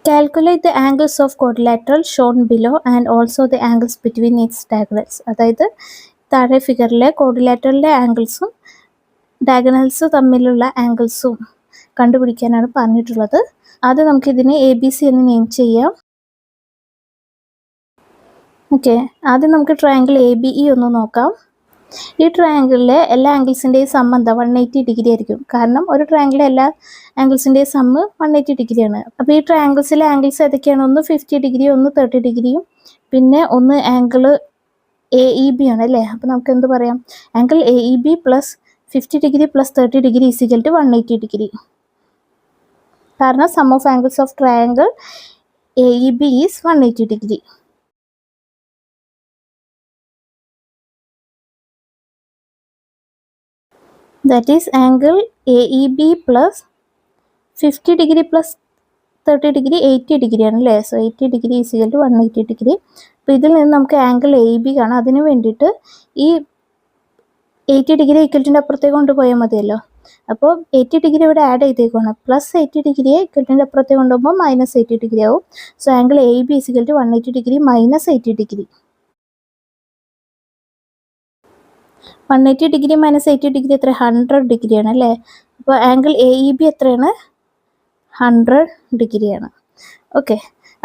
Calculate the angles of quadrilateral Sean below and also the angles between it's diagonals. അതായത് താഴെ ഫിഗറിലെ ക്വാഡ്രിലാറ്ററലിലെ ആംഗിൾസും diagonals തമ്മിലുള്ള ആംഗിൾസും കണ്ടുപിടിക്കാനാണ് പറഞ്ഞിട്ടുള്ളത്. ആദ്യം നമുക്കിതിനെ ABC എന്ന് നെയിം ചെയ്യാം. ഓക്കെ, ആദ്യം നമുക്ക് ട്രയാങ്കിൾ ABE ഒന്ന് നോക്കാം. ഈ ട്രയാങ്കിളിലെ എല്ലാ ആംഗിൾസിൻ്റെയും സം എന്താ 180 ഡിഗ്രി ആയിരിക്കും. കാരണം ഒരു ട്രയാങ്കിളിലെ എല്ലാ ആംഗിൾസിൻ്റെയും സമ്മ് 180 ഡിഗ്രിയാണ്. അപ്പോൾ ഈ ട്രയാങ്കിൾസിലെ ആംഗിൾസ് ഏതൊക്കെയാണ്? ഒന്ന് 50 ഡിഗ്രി, ഒന്ന് 30 ഡിഗ്രിയും, പിന്നെ ഒന്ന് ആംഗിൾ AEB ആണ് അല്ലേ. അപ്പോൾ നമുക്ക് എന്ത് പറയാം? Angle AEB plus 50 degree plus 30 degree is equal to 180 degree. കാരണം sum of angles of triangle AEB is 180 degree. That is angle AEB plus 50 degree plus 30 degree 80 degree ആണ് അല്ലേ. So 80 degree is equal to 180 degree. അപ്പോൾ ഇതിൽ നിന്ന് നമുക്ക് angle AEB കാണാം. അതിന് വേണ്ടിയിട്ട് ഈ 80 ഡിഗ്രി ഈക്വൽറ്റിൻ്റെ അപ്പുറത്തേക്ക് കൊണ്ടുപോയാൽ മതിയല്ലോ. അപ്പോൾ 80 ഡിഗ്രി ഇവിടെ ആഡ് ചെയ്തേക്കാണ്. പ്ലസ് 80 ഡിഗ്രിയെ ഈക്വൽറ്റിൻ്റെ അപ്പുറത്തേക്ക് കൊണ്ടുപോകുമ്പോൾ മൈനസ് 80 ഡിഗ്രി ആവും. So angle AEB is equal to 180 degree minus 80 degree. 180 degree minus 80 degree എത്ര? 100 ഡിഗ്രിയാണ് അല്ലേ. അപ്പോൾ ആംഗിൾ AEB എത്രയാണ്? 100 ഡിഗ്രിയാണ്. ഓക്കെ,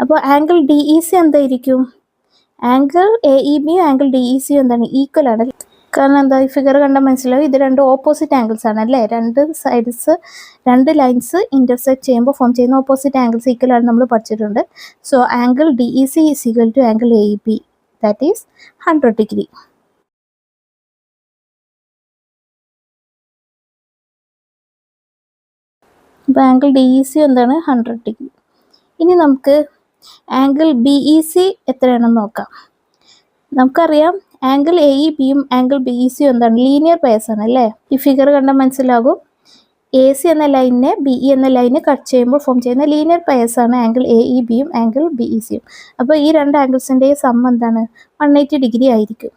അപ്പോൾ ആംഗിൾ DEC എന്തായിരിക്കും? ആംഗിൾ AEBയും ആംഗിൾ DECയും എന്താണ്? ഈക്വൽ ആണ്. കാരണം എന്താ? ഈ ഫിഗർ കണ്ടാൽ മനസ്സിലാവും ഇത് രണ്ടും ഓപ്പോസിറ്റ് ആംഗിൾസ് ആണ് അല്ലേ. രണ്ട് ലൈൻസ് ഇന്റർസെക്ട് ചെയ്യുമ്പോൾ ഫോം ചെയ്യുന്ന ഓപ്പോസിറ്റ് ആംഗിൾസ് ഈക്വൽ ആണ് നമ്മൾ പഠിച്ചിട്ടുണ്ട്. So angle DEC is equal to angle AEB, that is 100 degree. അപ്പോൾ ആംഗിൾ DEC എന്താണ്? 100 ഡിഗ്രി. ഇനി നമുക്ക് ആംഗിൾ BEC എത്രയാണെന്ന് നോക്കാം. നമുക്കറിയാം ആംഗിൾ AEBയും ആംഗിൾ BECയും എന്താണ്? ലീനിയർ പെയർസ് ആണ് അല്ലേ. ഈ ഫിഗർ കണ്ടാൽ മനസ്സിലാകും. AC എന്ന ലൈനിനെ BE എന്ന ലൈന് കട്ട് ചെയ്യുമ്പോൾ ഫോം ചെയ്യുന്ന ലീനിയർ പെയർസ് ആണ് ആംഗിൾ AEBയും ആംഗിൾ BECയും. അപ്പോൾ ഈ രണ്ട് ആംഗിൾസിൻ്റെയും സം എന്താണ്? 180 ഡിഗ്രി ആയിരിക്കും.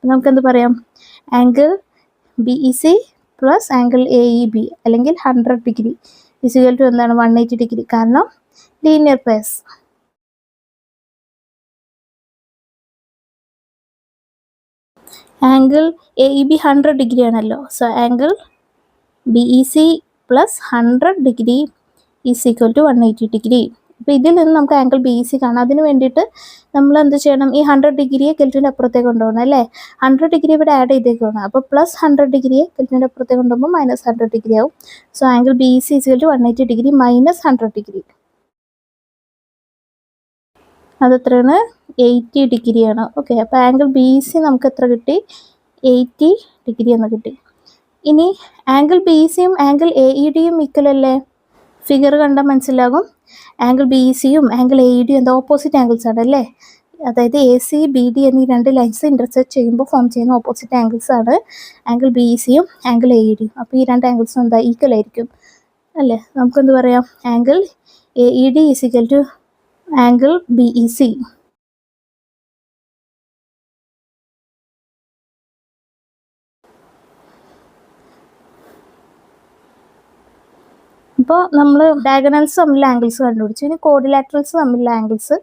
നമുക്കെന്ത് പറയാം? Angle BEC plus angle AEB അല്ലെങ്കിൽ 100 ഡിഗ്രി ഈസ് ഈക്വൽ ടു എന്താണ്? 180 ഡിഗ്രി. കാരണം linear pairs. Angle AEB 100 degree ആണല്ലോ. So angle BEC plus 100 degree is equal to 180 degree. അപ്പോൾ ഇതിൽ നിന്ന് നമുക്ക് ആംഗിൾ BEC കാണാം. അതിന് വേണ്ടിയിട്ട് നമ്മൾ എന്ത് ചെയ്യണം? ഈ 100 ഡിഗ്രിയെ കെൽറ്റിൻ്റെ അപ്പുറത്തേക്ക് കൊണ്ടുപോകണം അല്ലേ. 100 ഡിഗ്രി ഇവിടെ ആഡ് ചെയ്തേക്കാണ്. അപ്പോൾ പ്ലസ് 100 ഡിഗ്രിയെ കെൽറ്റിൻ്റെ അപ്പുറത്തേക്ക് കൊണ്ടുപോകുമ്പോൾ മൈനസ് 100 ഡിഗ്രി ആവും. So angle BEC is equal to 180 degree minus 100 degree. അതെത്രയാണ്? 80 ഡിഗ്രിയാണ്. ഓക്കെ, അപ്പോൾ ആംഗിൾ BEC നമുക്ക് എത്ര കിട്ടി? 80 ഡിഗ്രി എന്ന് കിട്ടി. ഇനി ആംഗിൾ BECയും ആംഗിൾ AEDയും ഈക്വൽ അല്ലേ. ഫിഗർ കണ്ടാൽ മനസ്സിലാകും. ആംഗിൾ BECയും ആംഗിൾ AEDയും എന്താ? ഓപ്പോസിറ്റ് ആംഗിൾസ് ആണ് അല്ലേ. അതായത് AC BD എന്നീ രണ്ട് ലൈൻസ് ഇന്റർസെക്ട് ചെയ്യുമ്പോൾ ഫോം ചെയ്യുന്ന ഓപ്പോസിറ്റ് ആംഗിൾസ് ആണ് ആംഗിൾ BECയും ആംഗിൾ AEDയും. അപ്പോൾ ഈ രണ്ട് ആംഗിൾസും എന്താ? ഈക്വൽ ആയിരിക്കും അല്ലേ. നമുക്കെന്ത് പറയാം? Angle AED is equal to angle BEC. അപ്പോൾ നമ്മൾ ഡയഗണൽസ് തമ്മിലുള്ള ആംഗിൾസ് കണ്ടുപിടിച്ചു. ഇനി ക്വാഡ്രിലാറ്ററൽസ് തമ്മിലുള്ള ആംഗിൾസ്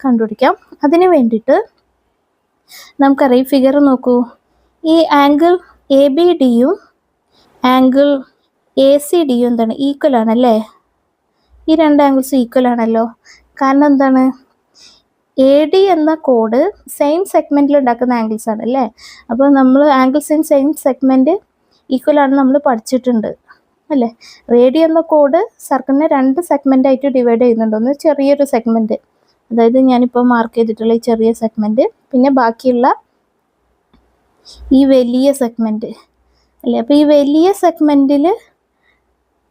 കണ്ടുപിടിക്കാം. അതിന് വേണ്ടിയിട്ട് നമുക്കറിയാം, ഫിഗർ നോക്കൂ. ഈ ആംഗിൾ ABDയും ആംഗിൾ ACDയും എന്താണ്? ഈക്വൽ ആണല്ലേ. ഈ രണ്ട് ആംഗിൾസ് ഈക്വൽ ആണല്ലോ. കാരണം എന്താണ്? AD എന്ന കോഡ് സെയിം സെഗ്മെൻറ്റിൽ ഉണ്ടാക്കുന്ന ആംഗിൾസ് ആണ് അല്ലേ. അപ്പോൾ നമ്മൾ angles in same segment equal ആണെന്ന് നമ്മൾ പഠിച്ചിട്ടുണ്ട് അല്ലേ. AD എന്ന കോഡ് സർക്കിളിനെ രണ്ട് സെഗ്മെൻ്റ് ആയിട്ട് ഡിവൈഡ് ചെയ്യുന്നുണ്ട്. ഒന്ന് ചെറിയൊരു സെഗ്മെൻറ്റ്, അതായത് ഞാനിപ്പോൾ മാർക്ക് ചെയ്തിട്ടുള്ള ഈ ചെറിയ സെഗ്മെൻറ്റ്, പിന്നെ ബാക്കിയുള്ള ഈ വലിയ സെഗ്മെൻറ്റ് അല്ലേ. അപ്പോൾ ഈ വലിയ സെഗ്മെൻറ്റിൽ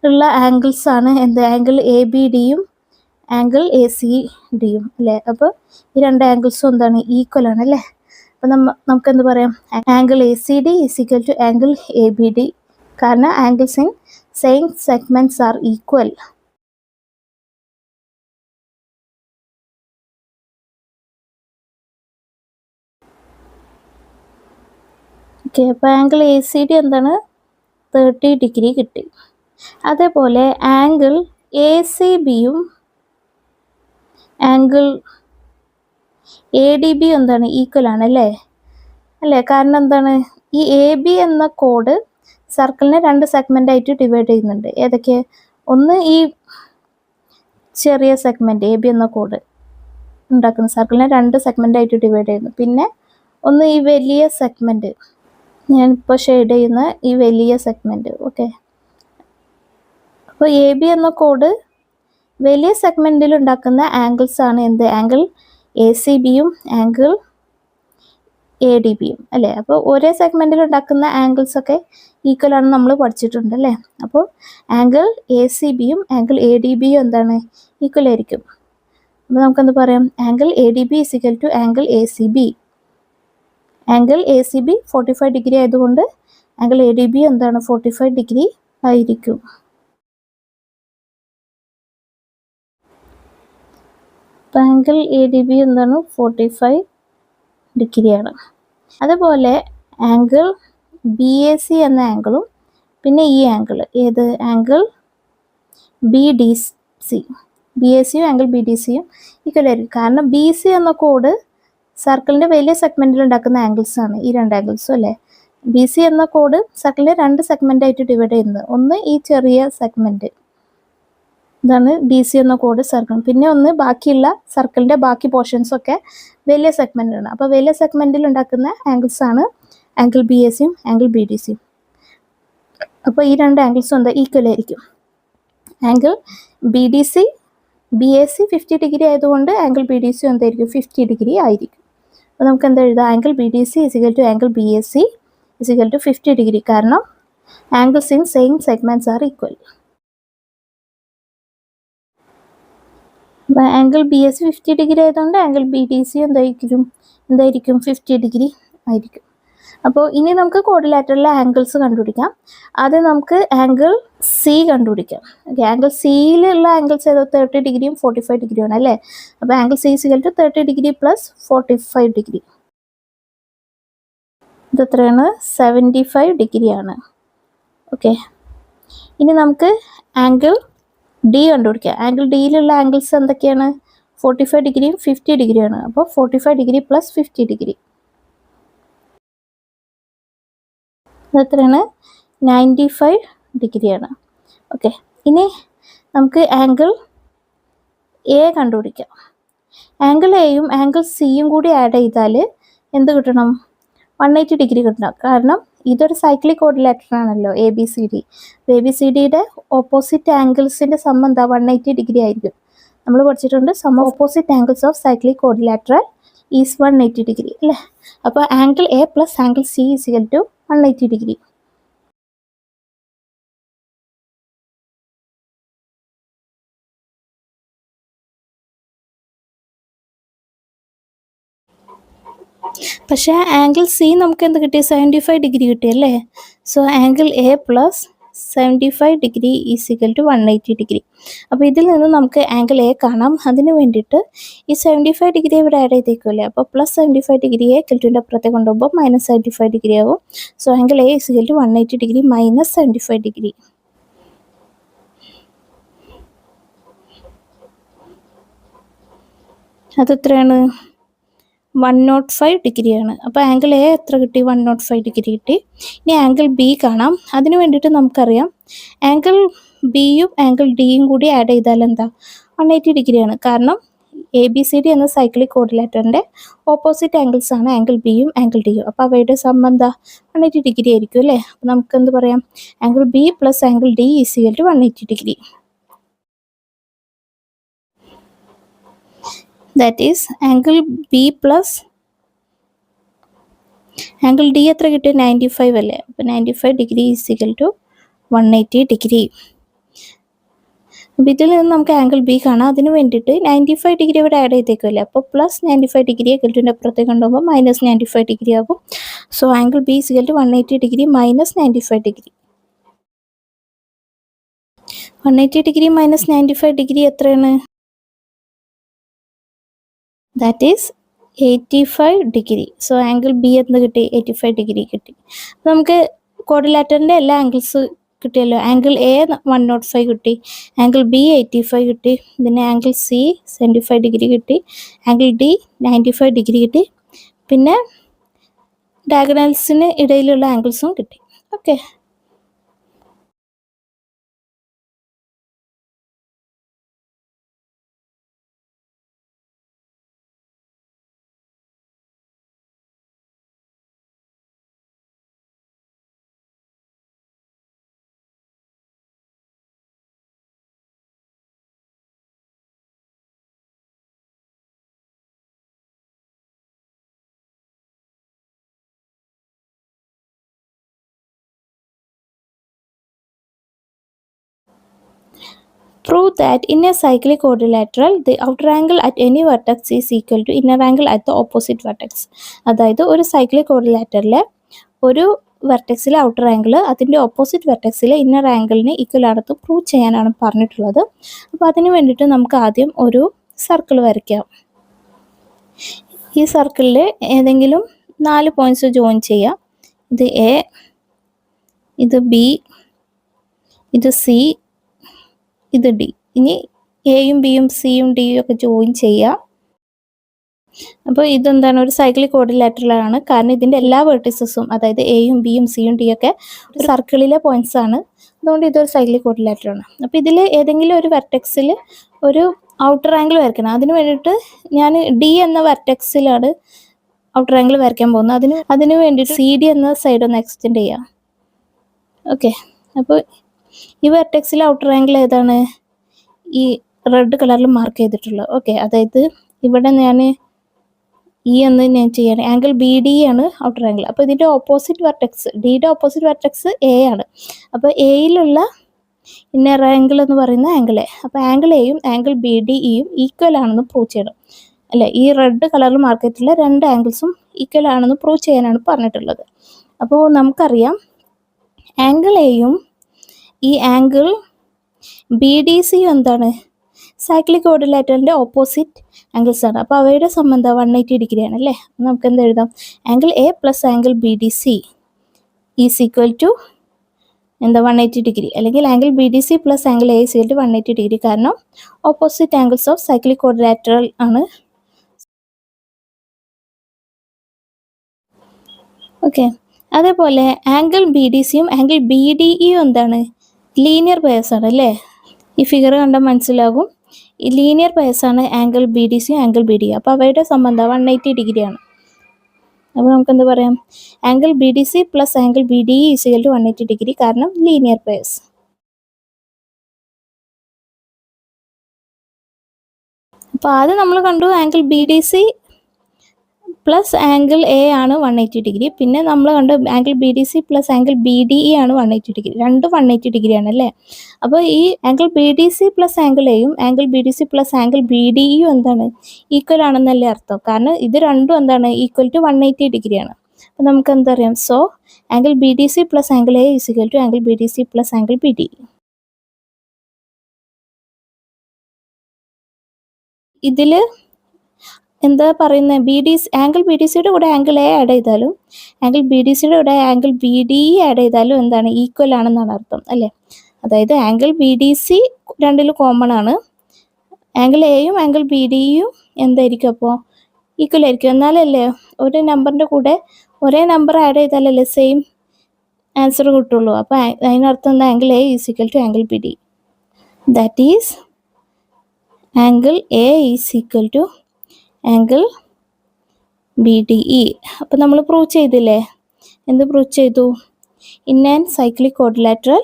ഉള്ള ആംഗിൾസ് ആണ് എന്ത്? ആംഗിൾ ABDയും ആംഗിൾ ACDയും അല്ലേ. അപ്പോൾ ഈ രണ്ട് ആംഗിൾസും എന്താണ്? ഈക്വൽ ആണ് അല്ലേ. അപ്പോൾ നമുക്കെന്ത് പറയാം? Angle ACD is equal to angle ABD. കാരണം angles in same segments are equal. Okay, അപ്പോൾ ആംഗിൾ ACD എന്താണ്? 30 ഡിഗ്രി കിട്ടി. അതേപോലെ ആംഗിൾ ACBയും ആംഗിൾ എ ഡി ബി എന്താണ് ഈക്വൽ ആണ് അല്ലേ? കാരണം എന്താണ്, ഈ എ ബി എന്ന കോഡ് സർക്കിളിനെ 2 സെഗ്മെൻ്റ് ആയിട്ട് ഡിവൈഡ് ചെയ്യുന്നുണ്ട്. ഏതൊക്കെ? ഒന്ന് ഈ ചെറിയ സെഗ്മെൻറ്റ് എ ബി എന്ന കോഡ് ഉണ്ടാക്കുന്ന സർക്കിളിനെ 2 സെഗ്മെൻ്റ് ആയിട്ട് ഡിവൈഡ് ചെയ്യുന്നു. പിന്നെ ഒന്ന് ഈ വലിയ സെഗ്മെൻറ്റ്, ഞാനിപ്പോൾ ഷെയ്ഡ് ചെയ്യുന്ന ഈ വലിയ സെഗ്മെൻറ്റ്. ഓക്കെ, അപ്പോൾ എ ബി എന്ന കോഡ് വലിയ സെഗ്മെൻറ്റിൽ ഉണ്ടാക്കുന്ന ആംഗിൾസ് ആണ് എന്ത്? ആംഗിൾ എ സി ബിയും ആംഗിൾ എ ഡി ബിയും അല്ലേ? അപ്പോൾ ഒരേ സെഗ്മെൻറ്റിൽ ഉണ്ടാക്കുന്ന ആംഗിൾസ് ഒക്കെ ഈക്വൽ ആണ് നമ്മൾ പഠിച്ചിട്ടുണ്ട് അല്ലേ? അപ്പോൾ ആംഗിൾ എ സി ബിയും ആംഗിൾ എ ഡി ബിയും എന്താണ്? ഈക്വൽ ആയിരിക്കും. അപ്പോൾ നമുക്കെന്ത് പറയാം? Angle A D B is equal to angle A C B. Angle A C B 45 degree ആയതുകൊണ്ട് ആംഗിൾ എ ഡി ബി എന്താണ്? 45 ഡിഗ്രി ആയിരിക്കും. അപ്പോൾ ആംഗിൾ എ ഡി ബി എന്താണ്? 45 ഡിഗ്രിയാണ്. അതുപോലെ ആംഗിൾ ബി എ സി എന്ന ആംഗിളും പിന്നെ ഈ ആംഗിൾ ഏത്? Angle B D C. B A സിയും ആംഗിൾ ബി ഡി സിയും ഈക്വൽ ആയിരിക്കും. കാരണം ബി സി എന്ന കോഡ് സർക്കിളിൻ്റെ വലിയ സെഗ്മെൻറ്റിൽ ഉണ്ടാക്കുന്ന ആംഗിൾസ് ആണ് ഈ 2 ആംഗിൾസും അല്ലേ? ബി സി എന്ന കോഡ് സർക്കിളിനെ 2 സെഗ്മെൻ്റ് ആയിട്ട് ഡിവൈഡ് ചെയ്യുന്നത്. ഒന്ന് ഈ ചെറിയ സെഗ്മെൻറ്റ്, ഇതാണ് ബി സി എന്ന കോഡ് സർക്കിൾ. പിന്നെ ഒന്ന് ബാക്കിയുള്ള സർക്കിളിൻ്റെ ബാക്കി പോർഷൻസ് ഒക്കെ വലിയ സെഗ്മെൻ്റാണ്. അപ്പോൾ വലിയ സെഗ്മെൻറ്റിൽ ഉണ്ടാക്കുന്ന ആംഗിൾസ് ആണ് ആംഗിൾ ബി എ സിയും ആംഗിൾ ബി ഡി സിയും. അപ്പോൾ ഈ 2 ആംഗിൾസും എന്താ? ഈക്വൽ ആയിരിക്കും. Angle B D C B A C 50 degree ആയതുകൊണ്ട് ആംഗിൾ ബി ഡി സി എന്തായിരിക്കും? 50 ഡിഗ്രി ആയിരിക്കും. അപ്പോൾ നമുക്ക് എന്താ എഴുതാം? Angle B D C is equal to angle B A C is equal to 50 degree. കാരണം angles in same segments are equal. അപ്പോൾ angle B is 50 degree ആയതുകൊണ്ട് ആംഗിൾ ബി ഡി സി എന്തായിരിക്കും? 50 ഡിഗ്രി ആയിരിക്കും. അപ്പോൾ ഇനി നമുക്ക് കോഡിലാറ്ററലിലെ ആംഗിൾസ് കണ്ടുപിടിക്കാം. ആദ്യം നമുക്ക് ആംഗിൾ സി കണ്ടുപിടിക്കാം. ഓക്കെ, ആംഗിൾ സിയിലുള്ള ആംഗിൾസ് ഏതോ 30 ഡിഗ്രിയും 45 ഡിഗ്രിയാണ് അല്ലേ? അപ്പോൾ angle C is equal to 30 degree plus 45 degree. ഇത് എത്രയാണ്? 75 ഡിഗ്രിയാണ്. ഓക്കെ, ഇനി നമുക്ക് ആംഗിൾ ഡി കണ്ടുപിടിക്കാം. ആംഗിൾ ഡിയിലുള്ള ആംഗിൾസ് എന്തൊക്കെയാണ്? 45 ഡിഗ്രിയും 50 ഡിഗ്രിയാണ്. അപ്പോൾ 45 ഡിഗ്രി പ്ലസ് 50 ഡിഗ്രി എത്രയാണ്? 95 ഡിഗ്രിയാണ്. ഓക്കെ, ഇനി നമുക്ക് ആംഗിൾ എ കണ്ടുപിടിക്കാം. ആംഗിൾ എയും ആംഗിൾ സിയും കൂടി ആഡ് ചെയ്താൽ എന്ത് കിട്ടണം? 180 ഡിഗ്രി കിട്ടണം. കാരണം ഇതൊരു സൈക്ലിക് കോഡിലാറ്റർ ആണല്ലോ A B C D. A B C ഡിയുടെ ഓപ്പോസിറ്റ് ആംഗിൾസിൻ്റെ സം എന്താ? 180 ഡിഗ്രി ആയിരിക്കും. നമ്മൾ പഠിച്ചിട്ടുണ്ട് sum opposite angles of cyclic quadrilateral is 180 degree അല്ലേ? അപ്പോൾ angle A plus angle C is equal to 180 degree. പക്ഷേ ആംഗിൾ സി നമുക്ക് എന്ത് കിട്ടി? 75 ഡിഗ്രി കിട്ടിയല്ലേ? So angle A plus 75 degree is equal to 180 degree. അപ്പോൾ ഇതിൽ നിന്ന് നമുക്ക് ആംഗിൾ എ കാണാം. അതിന് വേണ്ടിയിട്ട് ഈ 75 ഡിഗ്രി ഇവിടെ ആഡ് ചെയ്തേക്കുമല്ലേ? അപ്പോൾ പ്ലസ് 75 ഡിഗ്രിയെ കെൽറ്റുവിൻ്റെ അപ്പുറത്തെ കൊണ്ടുപോകുമ്പോൾ മൈനസ് 75 ഡിഗ്രി ആവും. So angle A is equal to 180 degree minus 75 degree. അതെത്രയാണ്? 105 ഡിഗ്രിയാണ്. അപ്പോൾ ആംഗിൾ എ എത്ര കിട്ടി? 105 ഡിഗ്രി കിട്ടി. ഇനി ആംഗിൾ ബി കാണാം. അതിന് വേണ്ടിയിട്ട് നമുക്കറിയാം ആംഗിൾ ബിയും ആംഗിൾ ഡിയും കൂടി ആഡ് ചെയ്താൽ എന്താ? 180 ഡിഗ്രിയാണ്. കാരണം എ ബി സി ഡി എന്ന സൈക്ലിക് കോഡിലാറ്ററിൻ്റെ ഓപ്പോസിറ്റ് ആംഗിൾസ് ആണ് ആംഗിൾ ബിയും ആംഗിൾ ഡിയും. അപ്പോൾ അവയുടെ സം എന്താ? 180 ഡിഗ്രി ആയിരിക്കും അല്ലേ? അപ്പോൾ നമുക്ക് എന്ത് പറയാം? Angle B plus angle D is equal to 180 degree. That is angle B plus angle D എത്ര കിട്ടി? 95 അല്ലേ? അപ്പോൾ 95 degree is equal to 180 degree. അപ്പോൾ ഇതിൽ നിന്ന് നമുക്ക് ആംഗിൾ ബി കാണാം. അതിന് വേണ്ടിയിട്ട് 95 ഡിഗ്രി ഇവിടെ ആഡ് ചെയ്തേക്കുമല്ലേ? അപ്പോൾ പ്ലസ് 95 ഡിഗ്രിയെ കെൽറ്റുവിൻ്റെ അപ്പുറത്തേക്ക് കൊണ്ടുപോകുമ്പോൾ മൈനസ് 95 ഡിഗ്രി ആകും. So angle B is equal to 180 degree minus 95 degree. 180 degree minus 95 degree എത്രയാണ്? That is 85 degree. So angle B എന്ന് കിട്ടി? 85 ഡിഗ്രി കിട്ടി. അപ്പോൾ നമുക്ക് കോഡിലാറ്ററിൻ്റെ എല്ലാ ആംഗിൾസ് കിട്ടിയല്ലോ. ആംഗിൾ എ 105 കിട്ടി, ആംഗിൾ ബി 85 കിട്ടി, പിന്നെ ആംഗിൾ സി 75 ഡിഗ്രി കിട്ടി, ആംഗിൾ ഡി 95 ഡിഗ്രി കിട്ടി, പിന്നെ ഡയഗണൽസിന് ഇടയിലുള്ള ആംഗിൾസും കിട്ടി. Okay. Prove that in a cyclic quadrilateral, the outer angle at any vertex is equal to inner angle at the opposite vertex. അതായത് ഒരു സൈക്ലിക് ക്വാഡ്രിലാറ്ററിലെ ഒരു വെർട്ടെക്സിലെ ഔട്ടർ ആംഗിൾ അതിൻ്റെ opposite വെർട്ടെക്സിലെ inner ആംഗിളിന് equal ആണെന്ന് prove ചെയ്യാനാണ് പറഞ്ഞിട്ടുള്ളത്. അപ്പോൾ അതിന് വേണ്ടിയിട്ട് നമുക്ക് ആദ്യം ഒരു സർക്കിൾ വരയ്ക്കാം. ഈ സർക്കിളിൽ ഏതെങ്കിലും 4 പോയിന്റ്സ് ജോയിൻ ചെയ്യാം. ഇത് എ, ഇത് ബി, ഇത് സി, ഇത് ഡി. ഇനി എയും ബിയും സിയും ഡിയും ഒക്കെ ജോയിൻ ചെയ്യാം. അപ്പോൾ ഇതെന്താണ്, ഒരു സൈക്ലിക് ക്വാഡ്രിലാറ്ററലാണ്. കാരണം ഇതിൻ്റെ എല്ലാ വെർട്ടിസസും, അതായത് എയും ബിയും സിയും ഡിയും ഒക്കെ ഒരു സർക്കിളിലെ പോയിന്റ്സ് ആണ്. അതുകൊണ്ട് ഇതൊരു സൈക്ലിക് ക്വാഡ്രിലാറ്ററാണ്. അപ്പോൾ ഇതിൽ ഏതെങ്കിലും ഒരു വെർട്ടെക്സിൽ ഒരു ഔട്ടർ ആംഗിൾ വരയ്ക്കണം. അതിന് വേണ്ടിയിട്ട് ഞാൻ ഡി എന്ന വെർട്ടെക്സിലാണ് ഔട്ടർ ആംഗിൾ വരയ്ക്കാൻ പോകുന്നത്. അതിന് വേണ്ടിയിട്ട് സി ഡി എന്ന സൈഡ് ഒന്ന് എക്സ്റ്റെൻഡ് ചെയ്യാം. ഓക്കെ. അപ്പോൾ ഈ വെർട്ടെക്സിലെ ഔട്ടർ ആംഗിൾ ഏതാണ്? ഈ റെഡ് കളറിൽ മാർക്ക് ചെയ്തിട്ടുള്ളത്. ഓക്കെ. അതായത് ഇവിടെ ഞാൻ ഇ എന്ന് ഞാൻ ചെയ്യാണ്. ആംഗിൾ ബി ഡി ആണ് ഔട്ടർ ആംഗിൾ. അപ്പോൾ ഇതിൻ്റെ ഓപ്പോസിറ്റ് വെർട്ടെക്സ്, ഡിയുടെ ഓപ്പോസിറ്റ് വെർട്ടെക്സ് എ ആണ്. അപ്പോൾ എയിലുള്ള ഇന്നർ ആംഗിൾ എന്ന് പറയുന്ന ആംഗിൾ എ. അപ്പോൾ ആംഗിൾ എയും ആംഗിൾ ബി ഡി ഇയും ഈക്വൽ ആണെന്ന് പ്രൂവ് ചെയ്യണം. അല്ലേ, ഈ റെഡ് കളറിൽ മാർക്ക് ചെയ്തിട്ടുള്ള രണ്ട് ആംഗിൾസും ഈക്വൽ ആണെന്ന് പ്രൂവ് ചെയ്യാനാണ് പറഞ്ഞിട്ടുള്ളത്. അപ്പോൾ നമുക്കറിയാം ആംഗിൾ എയും ഈ ആംഗിൾ ബി ഡി സിയും എന്താണ്, സൈക്ലിക് ക്വാഡ്രിലാറ്ററിൻ്റെ ഓപ്പോസിറ്റ് ആംഗിൾസ് ആണ്. അപ്പോൾ അവയുടെ സംബന്ധം 180 ഡിഗ്രി ആണ്. അല്ലേ, നമുക്ക് എന്ത് എഴുതാം? Angle A plus angle B D C is equal to എന്താ 180 ഡിഗ്രി, അല്ലെങ്കിൽ angle B D C plus angle A is equal to 180 degree. കാരണം opposite angles of cyclic quadrilateral ആണ്. ഓക്കെ. അതേപോലെ ആംഗിൾ ബി ഡി സിയും angle B D ഇയും എന്താണ്, linear pairs ആണ്. അല്ലേ, ഈ ഫിഗർ കണ്ടാൽ മനസ്സിലാകും. ഈ ലീനിയർ പെയർസ് ആണ് ആംഗിൾ ബി ഡി സിയും ആംഗിൾ ബി ഡി. അപ്പോൾ അവയുടെ സംബന്ധം 180 ഡിഗ്രി ആണ്. അപ്പോൾ നമുക്ക് എന്ത് പറയാം? Angle B D C plus angle B D is equal to 180 degree, കാരണം ലീനിയർ പെയർസ്. അപ്പോൾ ആദ്യം നമ്മൾ കണ്ടു angle B D C plus angle A ആണ് 180 ഡിഗ്രി. പിന്നെ നമ്മൾ കണ്ടു angle B D C plus angle B D E ആണ് 180 ഡിഗ്രി. രണ്ടും 180 ഡിഗ്രി ആണ്. അല്ലേ, അപ്പോൾ ഈ angle B D C plus angle എയും angle B D C plus angle B D ഇയും എന്താണ്, ഈക്വൽ ആണെന്നല്ലേ അർത്ഥം. കാരണം ഇത് രണ്ടും എന്താണ്, ഈക്വൽ ടു 180 ഡിഗ്രിയാണ്. അപ്പോൾ നമുക്ക് എന്തറിയാം? So angle B D C plus angle A is equal to angle B D C plus angle B D. ഇതിൽ എന്താ പറയുന്നത്, ആംഗിൾ ബി ഡി സിയുടെ കൂടെ ആംഗിൾ എ ആഡ് ചെയ്താലും ആംഗിൾ ബി ഡി സിയുടെ കൂടെ angle B D E add ചെയ്താലും എന്താണ്, ഈക്വൽ ആണെന്നാണ് അർത്ഥം. അല്ലേ, അതായത് ആംഗിൾ ബി ഡി സി രണ്ടിലും കോമൺ ആണ്. ആംഗിൾ എയും ആംഗിൾ ബി ഡി ഇയും എന്തായിരിക്കും, അപ്പോൾ ഈക്വൽ ആയിരിക്കും. എന്നാലല്ലേ ഒരു നമ്പറിൻ്റെ കൂടെ ഒരേ നമ്പർ ആഡ് ചെയ്താലല്ലേ സെയിം ആൻസർ കിട്ടുള്ളൂ. അപ്പോൾ അതിനർത്ഥം എന്താ, angle A is equal to angle B D. That is angle A is equal to angle B D E. അപ്പോൾ നമ്മൾ പ്രൂവ് ചെയ്തില്ലേ? എന്ത് പ്രൂവ് ചെയ്തു? In an cyclic quadrilateral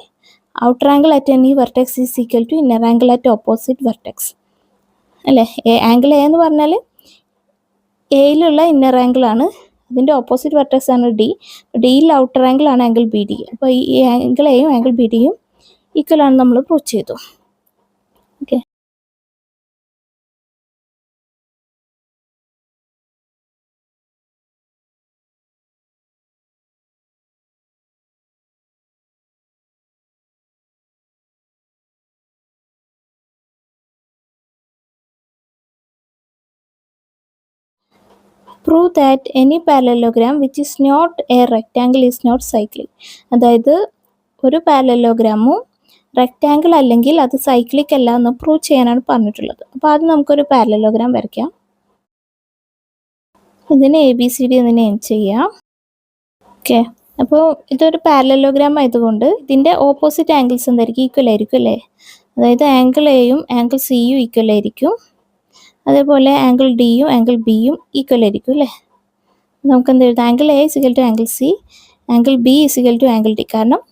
outer angle at any vertex is equal to inner angle at opposite vertex. അല്ലേ, angle A എന്ന് പറഞ്ഞാൽ എയിലുള്ള inner angle ആണ്, അതിൻ്റെ ഓപ്പോസിറ്റ് വെർട്ടെക്സ് ആണ് ഡി. ഡിയിൽ ഔട്ടർ ആംഗിൾ ആണ് ആംഗിൾ ബി ഡി. അപ്പോൾ ഈ ആംഗിൾ എയും ആംഗിൾ ബി ഡിയും ഈക്വൽ ആണെന്ന് നമ്മൾ പ്രൂവ് ചെയ്തു. Okay. Prove that any parallelogram which is not a rectangle is not cyclic. അതായത് ഒരു പാരലലോഗ്രാമും റെക്റ്റാങ്കിൾ അല്ലെങ്കിൽ അത് സൈക്ലിക് അല്ല എന്ന് പ്രൂവ് ചെയ്യാനാണ് പറഞ്ഞിട്ടുള്ളത്. അപ്പോൾ ആദ്യം നമുക്കൊരു പാരലലോഗ്രാം വരയ്ക്കാം. ഇതിന് ABCD എന്ന് നെയിം ചെയ്യാം. ഓക്കെ, അപ്പോൾ ഇതൊരു പാരലലോഗ്രാം ആയതുകൊണ്ട് ഇതിൻ്റെ ഓപ്പോസിറ്റ് ആംഗിൾസ് എന്തായിരിക്കും? ഈക്വൽ ആയിരിക്കും അല്ലേ? അതായത് ആംഗിൾ എയും ആംഗിൾ സിയും ഈക്വൽ ആയിരിക്കും. അതേപോലെ ആംഗിൾ ഡിയും ആംഗിൾ ബിയും ഈക്വൽ ആയിരിക്കും അല്ലേ? നമുക്ക് എന്ത് എഴുതാം? Angle A is equal to angle C, angle B is equal to angle D. കാരണം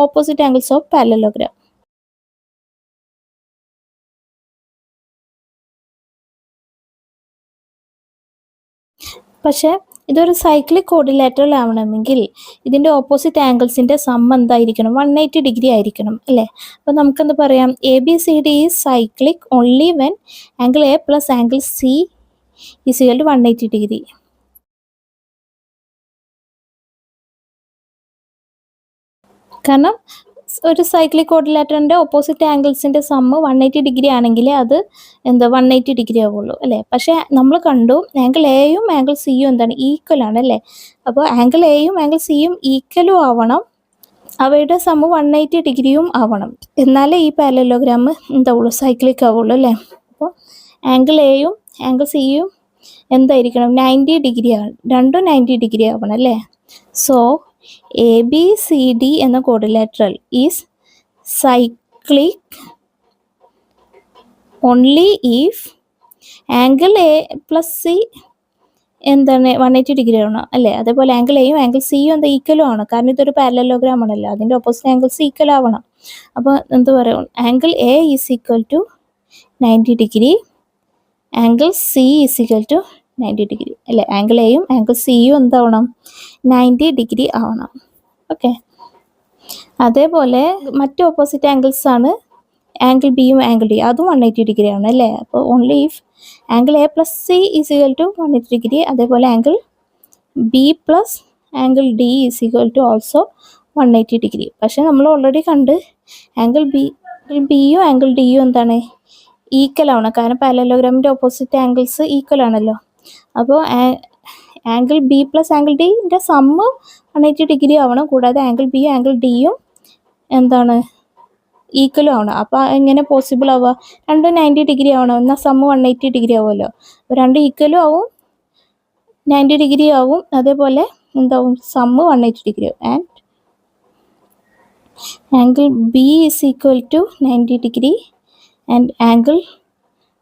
ഓപ്പോസിറ്റ് ആംഗിൾസ് ഓഫ് പാരലലോഗ്രാം. പക്ഷേ ഇതൊരു സൈക്ലിക് കോഡിലാറ്ററൽ ആവണമെങ്കിൽ ഇതിൻ്റെ ഓപ്പോസിറ്റ് ആംഗിൾസിൻ്റെ സം എന്തായിരിക്കണം? 180 ഡിഗ്രി ആയിരിക്കണം അല്ലേ? അപ്പോൾ നമുക്കെന്ത് പറയാം? ABCD is cyclic only when angle A plus angle C is equal to 180 degree. കാരണം ഒരു സൈക്ലിക് കോഡിലാറ്ററിൻ്റെ ഓപ്പോസിറ്റ് ആംഗിൾസിൻ്റെ സമ്മ് 180 ഡിഗ്രി ആണെങ്കിൽ അത് 180 ഡിഗ്രി ആവുള്ളൂ അല്ലേ? പക്ഷേ നമ്മൾ കണ്ടു ആംഗിൾ എയും ആംഗിൾ സിയും എന്താണ്? ഈക്വൽ ആണ് അല്ലേ? അപ്പോൾ ആംഗിൾ എയും ആംഗിൾ സിയും ഈക്വലും ആവണം, അവയുടെ സമ്മ് 180 ഡിഗ്രിയും ആവണം, എന്നാലേ ഈ പാരലലോഗ്രാം എന്താവുള്ളൂ? സൈക്ലിക് ആവുള്ളൂ അല്ലേ? അപ്പോൾ ആംഗിൾ എയും ആംഗിൾ സിയും എന്തായിരിക്കണം? 90 ഡിഗ്രി ആണ്, രണ്ടും 90 ഡിഗ്രി ആവണം അല്ലേ? സോ ABCD എന്ന കോഡിലാറ്ററൽ is cyclic only if angle A plus C 180 degree ആവണം അല്ലേ? അതേപോലെ ആംഗിൾ എയും ആംഗിൾ സിയും ഈക്വലും ആണ്, കാരണം ഇതൊരു പാരലലോഗ്രാം ആണല്ലോ, അതിൻ്റെ ഓപ്പോസിറ്റ് ആംഗിൾസ് ഈക്വൽ ആവണം. അപ്പോൾ എന്ത് പറയും? Angle A is equal to 90 degree, angle C is equal to 90 degree അല്ലേ? ആംഗിൾ എയും ആംഗിൾ സിയും എന്താവണം? 90 ഡിഗ്രി ആവണം. ഓക്കെ, അതേപോലെ മറ്റ് ഓപ്പോസിറ്റ് ആംഗിൾസ് ആണ് ആംഗിൾ ബിയും ആംഗിൾ ഡി, അതും 180 ഡിഗ്രി ആണ് അല്ലേ? അപ്പോൾ only if angle A plus C is equal to 180 degree, അതേപോലെ angle B plus angle D is equal to also 180 degree. പക്ഷേ നമ്മൾ ഓൾറെഡി കണ്ട് ആംഗിൾ ബിയും ആംഗിൾ ഡിയും എന്താണ്? ഈക്വൽ ആവണം, കാരണം പാരലലോഗ്രാമിൻ്റെ ഓപ്പോസിറ്റ് ആംഗിൾസ് ഈക്വൽ ആണല്ലോ. അപ്പോൾ ആംഗിൾ ബി പ്ലസ് ആംഗിൾ ഡിൻ്റെ സമ്മ് 180 ഡിഗ്രി ആവണം, കൂടാതെ ആംഗിൾ ബിയും ആംഗിൾ ഡിയും ഈക്വലും ആവണം. അപ്പോൾ എങ്ങനെ പോസിബിൾ ആവുക? രണ്ടും 90 ഡിഗ്രി ആവണം, എന്നാൽ സമ്മ് 180 ഡിഗ്രി ആവുമല്ലോ. അപ്പോൾ രണ്ടും ഈക്വലും ആവും, 90 ഡിഗ്രി ആവും, അതേപോലെ എന്താവും? സമ്മ് 180 ഡിഗ്രി ആവും. And angle B is equal to 90 degree and angle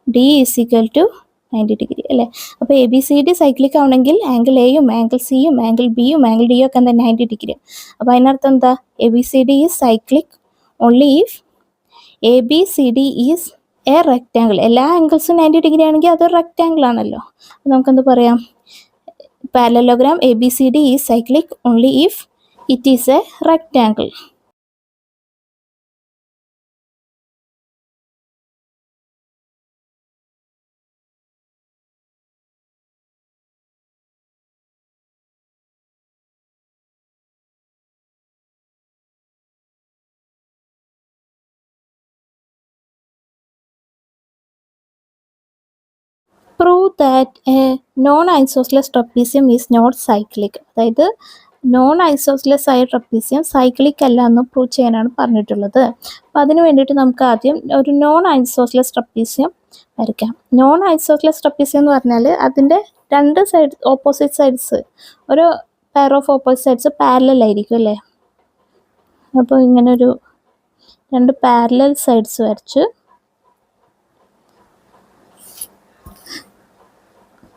D is equal to 90 degree അല്ലേ? അപ്പോൾ ABCD സൈക്ലിക് ആവണമെങ്കിൽ ആംഗിൾ എയും ആംഗിൾ സിയും ആംഗിൾ ബിയും ആംഗിൾ ഡിയും ഒക്കെ 90 ഡിഗ്രി. അപ്പോൾ അതിനർത്ഥം എന്താ? ABCD is cyclic only if ABCD is a rectangle. എല്ലാ ആംഗിൾസും 90 ഡിഗ്രി ആണെങ്കിൽ അതൊരു റെക്റ്റാങ്കിൾ ആണല്ലോ. അപ്പോൾ നമുക്കെന്ത് പറയാം? Parallelogram ABCD is cyclic only if it is a rectangle. Prove that a non isosceles trapezium is not cyclic. അതായത് നോൺ ഐസോസ്ലെസ് ആയ ട്രപ്പീസിയം സൈക്ലിക് അല്ല എന്ന് പ്രൂവ് ചെയ്യാനാണ് പറഞ്ഞിട്ടുള്ളത്. അപ്പോൾ അതിന് വേണ്ടിയിട്ട് നമുക്ക് ആദ്യം ഒരു നോൺ ഐസോസ്ലെസ് ട്രപ്പീസിയം വരയ്ക്കാം. നോൺ ഐസോസ്ലെസ് ട്രപ്പീസിയം എന്ന് പറഞ്ഞാൽ അതിൻ്റെ രണ്ട് സൈഡ് ഓപ്പോസിറ്റ് സൈഡ്സ്, ഒരു pair of opposite sides parallel ആയിരിക്കും അല്ലേ? അപ്പോൾ ഇങ്ങനൊരു രണ്ട് പാരലൽ സൈഡ്സ് വരച്ച്,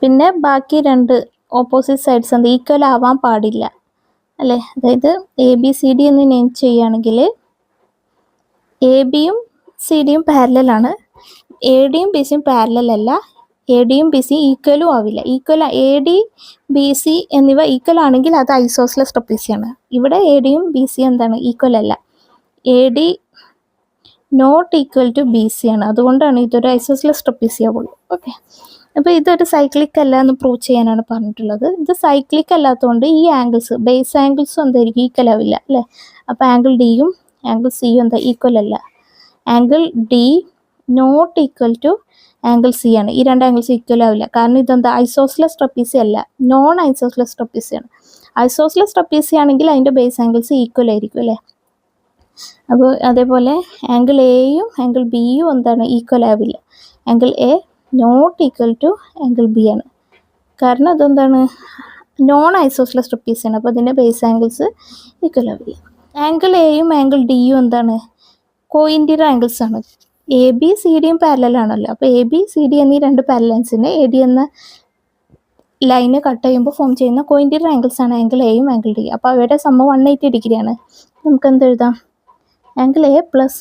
പിന്നെ ബാക്കി രണ്ട് ഓപ്പോസിറ്റ് സൈഡ്സ് ഈക്വൽ ആവാൻ പാടില്ല അല്ലേ? അതായത് ABCD എന്ന് നെയിം ചെയ്യുകയാണെങ്കിൽ ABയും CDയും പാരലലാണ്, ADയും BCയും പാരലൽ അല്ല, ADയും BCയും ഈക്വലും ആവില്ല. AD BC എന്നിവ ഈക്വൽ ആണെങ്കിൽ അത് ഐസോസ്ലെസ് ട്രപ്പീസിയമാണ്. ഇവിടെ ADയും BCയും ഈക്വൽ അല്ല, AD not equal to BC ആണ്. അതുകൊണ്ടാണ് ഇതൊരു ഐസോസ്ലെസ് ട്രപ്പീസിയാവുള്ളൂ. ഓക്കെ, അപ്പോൾ ഇതൊരു സൈക്ലിക് അല്ല എന്ന് പ്രൂവ് ചെയ്യാനാണ് പറഞ്ഞിട്ടുള്ളത്. ഇത് സൈക്ലിക് അല്ലാത്തതുകൊണ്ട് ഈ ആംഗിൾസ്, ബേസ് ആംഗിൾസും എന്തായിരിക്കും? ഈക്വൽ ആവില്ല അല്ലേ? അപ്പോൾ ആംഗിൾ ഡിയും ആംഗിൾ സിയും ഈക്വൽ അല്ല. Angle D not equal to angle C ആണ്. ഈ രണ്ട് ആംഗിൾസ് ഈക്വൽ ആവില്ല, കാരണം ഐസോസ്ലെസ് ട്രപ്പീസി അല്ല, നോൺ ഐസോസ്ലെസ് ട്രപ്പീസിയാണ്. ഐസോസ്ലെസ് ട്രപ്പീസി ആണെങ്കിൽ അതിൻ്റെ ബേസ് ആംഗിൾസ് ഈക്വൽ ആയിരിക്കും അല്ലേ? അപ്പോൾ അതേപോലെ ആംഗിൾ എയും ആംഗിൾ ബിയും എന്താണ് ഈക്വൽ ആവില്ല. Angle A not equal to angle B ആണ്. കാരണം അതെന്താണ് നോൺ ഐസോസ്ലസ് ട്രപ്പീസാണ്. അപ്പോൾ അതിൻ്റെ ബേസ് ആംഗിൾസ് ഈക്വൽ ആവില്ല. ആംഗിൾ എയും ആംഗിൾ ഡിയും എന്താണ് കോഇൻറ്റീരിയർ ആംഗിൾസ് ആണ്. എ ബി സി ഡിയും പാരലലാണല്ലോ. അപ്പോൾ എ ബി സി ഡി എന്നീ രണ്ട് പാരലൻസിനെ എ ഡി എന്ന ലൈന് കട്ട് ചെയ്യുമ്പോൾ ഫോം ചെയ്യുന്ന കോഇൻറ്റീരിയർ ആംഗിൾസ് ആണ് ആംഗിൾ എയും ആംഗിൾ ഡി. അപ്പോൾ അവയുടെ സമ്മ 180 ഡിഗ്രിയാണ്. നമുക്ക് എന്ത് എഴുതാം? Angle A plus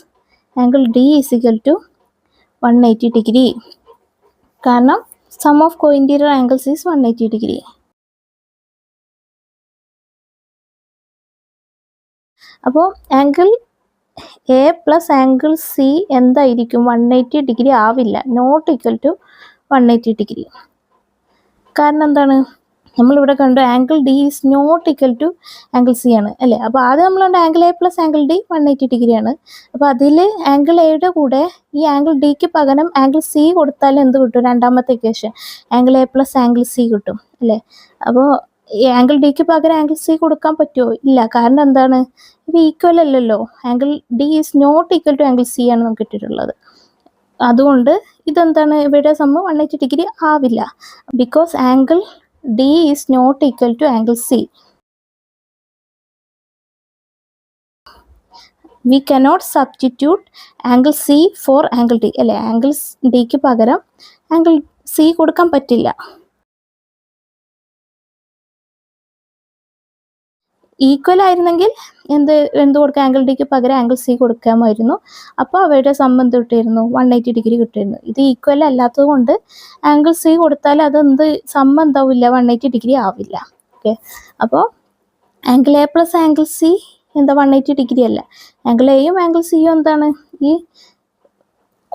angle D is equal to 180 degree. കാരണം sum of cointerior angles is 180 degree. അപ്പോൾ angle A plus angle C എന്തായിരിക്കും? 180 ഡിഗ്രി ആവില്ല. Not equal to 180 degree. കാരണം എന്താണ്? നമ്മളിവിടെ കണ്ടു angle D is not equal to angle C ആണ് അല്ലേ. അപ്പോൾ ആദ്യം നമ്മൾ കണ്ട angle A plus angle D 180 ഡിഗ്രിയാണ്. അപ്പോൾ അതിൽ ആംഗിൾ എയുടെ കൂടെ ഈ ആംഗിൾ ഡിക്ക് പകരം ആംഗിൾ സി കൊടുത്താൽ എന്ത് കിട്ടും? രണ്ടാമത്തെ equation angle A plus angle C കിട്ടും അല്ലേ. അപ്പോൾ ഈ ആംഗിൾ ഡിക്ക് പകരം ആംഗിൾ സി കൊടുക്കാൻ പറ്റുമോ? ഇല്ല. കാരണം എന്താണ്? ഇത് ഈക്വൽ അല്ലല്ലോ. Angle D is not equal to angle C ആണ് നമുക്ക് കിട്ടിയിട്ടുള്ളത്. അതുകൊണ്ട് ഇതെന്താണ്? ഇവിടെ സമ്മ 180 ഡിഗ്രി ആവില്ല. Because angle D is not equal to angle C. We cannot substitute angle C for angle D അല്ലേ. ആംഗിൾ ഡിക്ക് പകരം ആംഗിൾ സി കൊടുക്കാൻ പറ്റില്ല. ഈക്വൽ ആയിരുന്നെങ്കിൽ എന്ത് കൊടുക്കുക? ആംഗിൾ ഡിക്ക് പകരം ആംഗിൾ സി കൊടുക്കാമായിരുന്നു. അപ്പോൾ അവയുടെ സമ്മ എന്ത് കിട്ടിയിരുന്നു? 180 ഡിഗ്രി കിട്ടിയിരുന്നു. ഇത് ഈക്വൽ അല്ലാത്തത് കൊണ്ട് ആംഗിൾ സി കൊടുത്താൽ അതെന്ത് സമ്മ എന്താവില്ല? 180 ഡിഗ്രി ആവില്ല. ഓക്കെ. അപ്പോൾ angle A plus angle C എന്താ 180 ഡിഗ്രി അല്ല. ആംഗിൾ എയും ആംഗിൾ സിയും എന്താണ്? ഈ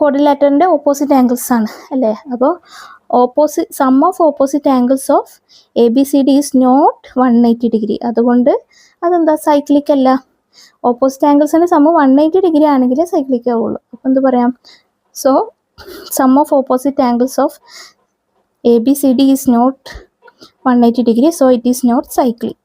ക്വാഡ്രിലാറ്ററിൻ്റെ ഓപ്പോസിറ്റ് ആംഗിൾസ് ആണ് അല്ലേ. അപ്പോൾ sum of opposite angles of A B C D is not 180 degree. അതുകൊണ്ട് അതെന്താ? സൈക്ലിക് അല്ല. ഓപ്പോസിറ്റ് ആംഗിൾസിൻ്റെ സമ്മ 180 ഡിഗ്രി ആണെങ്കിൽ സൈക്ലിക് ആവുള്ളൂ. അപ്പോൾ എന്ത് പറയാം? So sum of opposite angles of A B C D is not 180 degree. So it is not cyclic.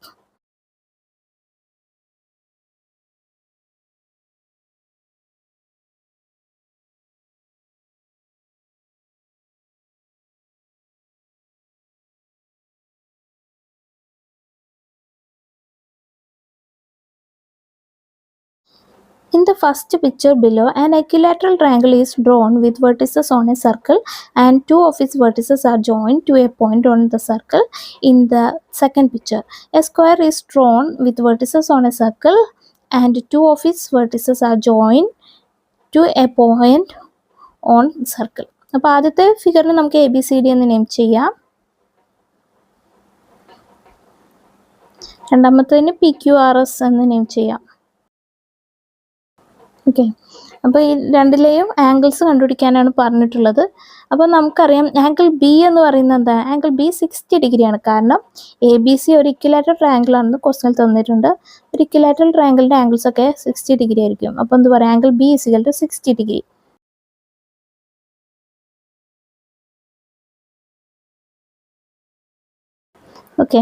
In the first picture below, an equilateral triangle is drawn with vertices on a circle and two of its vertices are joined to a point on the circle. In the second picture, a square is drawn with vertices on a circle and two of its vertices are joined to a point on circle. അപ്പോൾ ആദ്യത്തെ ഫിഗറിന് നമുക്ക് A B C D എന്ന് name ചെയ്യാം. രണ്ടാമത്തേന് P Q R S എന്ന് name ചെയ്യാം. Okay. അപ്പോൾ ഈ രണ്ടിലെയും angles കണ്ടുപിടിക്കാനാണ് പറഞ്ഞിട്ടുള്ളത്. അപ്പോൾ നമുക്കറിയാം ആംഗിൾ ബി എന്ന് പറയുന്നത് എന്താ? ആംഗിൾ ബി 60 ഡിഗ്രിയാണ്. കാരണം എ ബി സി ഒരു ഇക്വിലാറ്ററൽ ട്രയാങ്കിൾ ആണെന്ന് ക്വസ്റ്റനിൽ തന്നിട്ടുണ്ട്. ഒരു ഇക്വിലാറ്ററൽ ട്രയാങ്കിളിൻ്റെ ആംഗിൾസ് ഒക്കെ 60 ഡിഗ്രി ആയിരിക്കും. അപ്പോൾ എന്ത് പറയാം? Angle B is equal to 60 degree. Okay.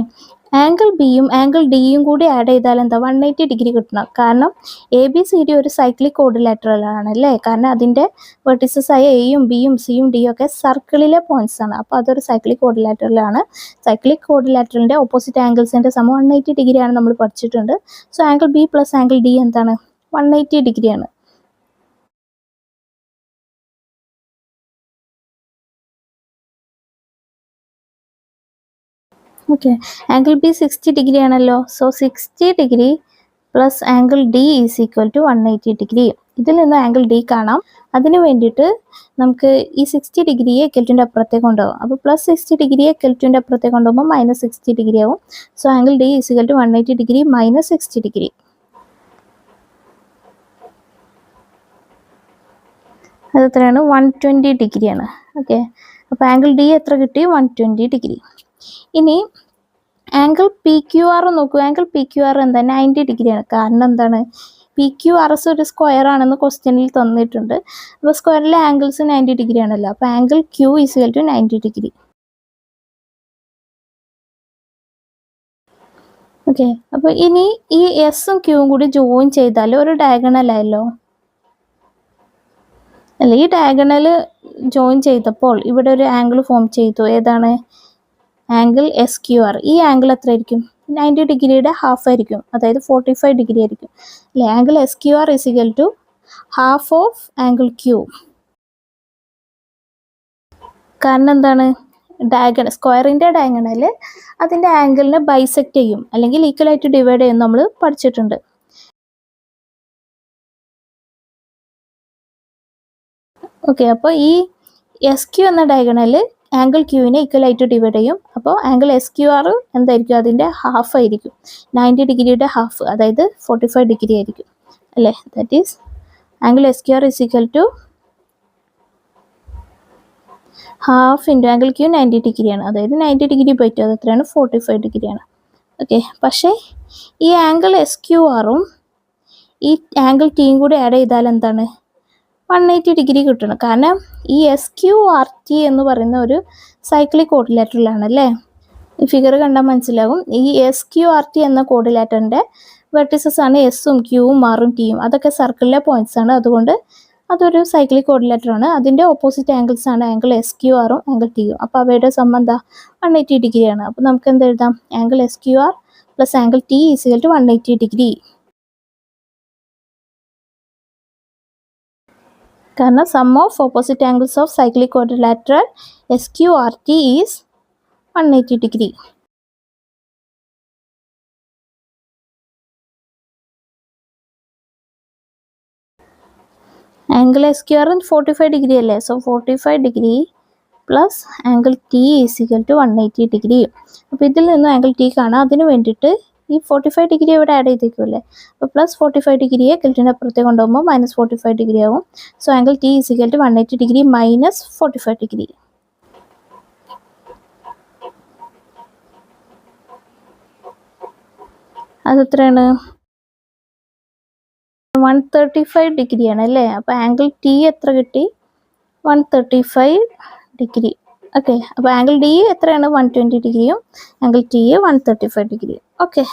Angle ബിയും ആംഗിൾ ഡിയും കൂടി ആഡ് ചെയ്താൽ എന്താ? 180 ഡിഗ്രി കിട്ടണം. കാരണം എ ബി സി ഡി ഒരു സൈക്ലിക് ക്വാഡ്രിലാറ്ററൽ ആണ് അല്ലേ. കാരണം അതിൻ്റെ വെർട്ടിസസ് ആയ എയും ബിയും സിയും ഡിയും ഒക്കെ സർക്കിളിലെ പോയിന്റ്സ് ആണ്. അപ്പോൾ അതൊരു സൈക്ലിക് ക്വാഡ്രിലാറ്ററൽ ആണ്. സൈക്ലിക് ക്വാഡ്രിലാറ്ററലിൻ്റെ ഓപ്പോസിറ്റ് ആംഗിൾസിൻ്റെ സമം 180 ഡിഗ്രിയാണ് നമ്മൾ പഠിച്ചിട്ടുണ്ട്. So angle B plus angle D എന്താണ്? 180 ഡിഗ്രിയാണ്. ഓക്കെ. ആംഗിൾ ബി 60 ഡിഗ്രി ആണല്ലോ. So 60 degree plus angle D is equal to 180 degree. ഇതിൽ നിന്ന് ആംഗിൾ ഡി കാണാം. അതിന് വേണ്ടിയിട്ട് നമുക്ക് ഈ 60 ഡിഗ്രിയെ എക്കൽറ്റിൻ്റെ അപ്പുറത്തേക്ക് കൊണ്ടുപോകും. അപ്പോൾ പ്ലസ് 60 ഡിഗ്രിയെ എക്കൽറ്റിൻ്റെ അപ്പുറത്തേക്ക് കൊണ്ടുപോകുമ്പോൾ മൈനസ് 60 ഡിഗ്രി ആവും. So angle D is equal to 180 degree minus 60 degree. അത് എത്രയാണ്? 120 ഡിഗ്രിയാണ്. ഓക്കെ. അപ്പോൾ ആംഗിൾ ഡി എത്ര കിട്ടി? 120 ഡിഗ്രി. ഇനി ആംഗിൾ പി ക്യു ആർ നോക്കൂ. ആംഗിൾ പി ക്യു ആർ എന്താ? 90 ഡിഗ്രിയാണ്. കാരണം എന്താണ്? പി ക്യു ആർ എസ് ഒരു സ്ക്വയർ ആണെന്ന് ക്വസ്റ്റ്യനിൽ തന്നിട്ടുണ്ട്. അപ്പോൾ സ്ക്വയറിലെ ആംഗിൾസ് 90 ഡിഗ്രി ആണല്ലോ. അപ്പോൾ angle Q is equal to 90 degree. Okay, അപ്പോൾ ഇനി ഈ എസും ക്യൂവും കൂടി ജോയിൻ ചെയ്താൽ ഒരു ഡയഗണൽ ആയല്ലോ അല്ല. ഈ ഡയഗണൽ ജോയിൻ ചെയ്തപ്പോൾ ഇവിടെ ഒരു ആംഗിൾ ഫോം ചെയ്തു. ഏതാണ്? Angle S Q R. ഈ ആംഗിൾ എത്ര ആയിരിക്കും? 90 ഡിഗ്രിയുടെ ഹാഫ് ആയിരിക്കും, അതായത് 45 ഡിഗ്രി ആയിരിക്കും അല്ലേ. Angle S Q R is equal to half of angle Q. കാരണം എന്താണ്? സ്ക്വയറിൻ്റെ ഡയഗണൽ അതിൻ്റെ ആംഗിളിനെ ബൈസെക്റ്റ് ചെയ്യും അല്ലെങ്കിൽ ഈക്വലായിട്ട് ഡിവൈഡ് ചെയ്യും, നമ്മൾ പഠിച്ചിട്ടുണ്ട്. ഓക്കെ, അപ്പോൾ ഈ എസ് ക്യു എന്ന ഡയഗണൽ ആംഗിൾ ക്യൂവിനെ ഈക്വലായിട്ട് ഡിവൈഡ് ചെയ്യും. അപ്പോൾ ആംഗിൾ എസ് ക്യു ആർ എന്തായിരിക്കും? അതിൻ്റെ ഹാഫ് ആയിരിക്കും, 90 ഡിഗ്രിയുടെ ഹാഫ്, അതായത് 45 ഡിഗ്രി ആയിരിക്കും അല്ലേ. That is angle S Q R is equal to half into angle Q 90 ഡിഗ്രിയാണ്, അതായത് 90 ഡിഗ്രി ബൈ 2 അത് എത്രയാണ്? 45 ഡിഗ്രിയാണ്. ഓക്കെ, പക്ഷേ ഈ ആംഗിൾ എസ് ക്യു ആറും ഈ ആംഗിൾ ടിയും കൂടി ആഡ് ചെയ്താൽ എന്താണ്? 180 ഡിഗ്രി കിട്ടണം. കാരണം ഈ എസ് ക്യു ആർ ടി എന്ന് പറയുന്ന ഒരു സൈക്ലിക് കോർഡിലേറ്ററൽ ആണല്ലേ. ഈ ഫിഗർ കണ്ടാൽ മനസ്സിലാവും. ഈ എസ് ക്യു ആർ ടി എന്ന കോർഡിലേറ്ററിൻ്റെ വെർട്ടിസസ് ആണ് എസും ക്യൂവും ആറും ടിയും. അതൊക്കെ സർക്കിളിലെ പോയിന്റ്സ് ആണ്, അതുകൊണ്ട് അതൊരു സൈക്ലിക് കോർഡിലേറ്റർ ആണ്. അതിൻ്റെ ഓപ്പോസിറ്റ് ആംഗിൾസ് ആണ് ആംഗിൾ എസ് ക്യു ആറും ആംഗിൾ ടിയും. അപ്പോൾ അവയുടെ സം എന്താ? 180 ഡിഗ്രിയാണ്. അപ്പോൾ നമുക്ക് എന്ത് എഴുതാം? Angle S Q R plus angle T is equal to 180 degree. കാരണം sum of opposite angles of cyclic quadrilateral S Q R T is 180 degree. Angle S Q R 45 degree അല്ലേ. So 45 degree plus angle T is equal to 180 degree. അപ്പോൾ ഇതിൽ നിന്ന് angle T കാണാം. അതിന് വേണ്ടിയിട്ട് ഈ 45 degree ഇവിടെ ആഡ് ചെയ്തേക്കുമല്ലേ. അപ്പോൾ പ്ലസ് 45 ഡിഗ്രിയെ കിൽറ്റിൻ്റെ അപ്പുറത്തേക്ക് കൊണ്ടുപോകുമ്പോൾ മൈനസ് 45 ഡിഗ്രി ആവും. So angle T is equal to 180 degree minus 45 degree. അതെത്രയാണ്? 135 ഡിഗ്രിയാണ് അല്ലേ. അപ്പോൾ ആംഗിൾ ടി എത്ര കിട്ടി? 135 ഡിഗ്രി. ഓക്കെ, അപ്പോൾ ആംഗിൾ ഡി എത്രയാണ്? 120 ഡിഗ്രിയും ആംഗിൾ ടി 135 ഡിഗ്രിയും. ഓക്കെ.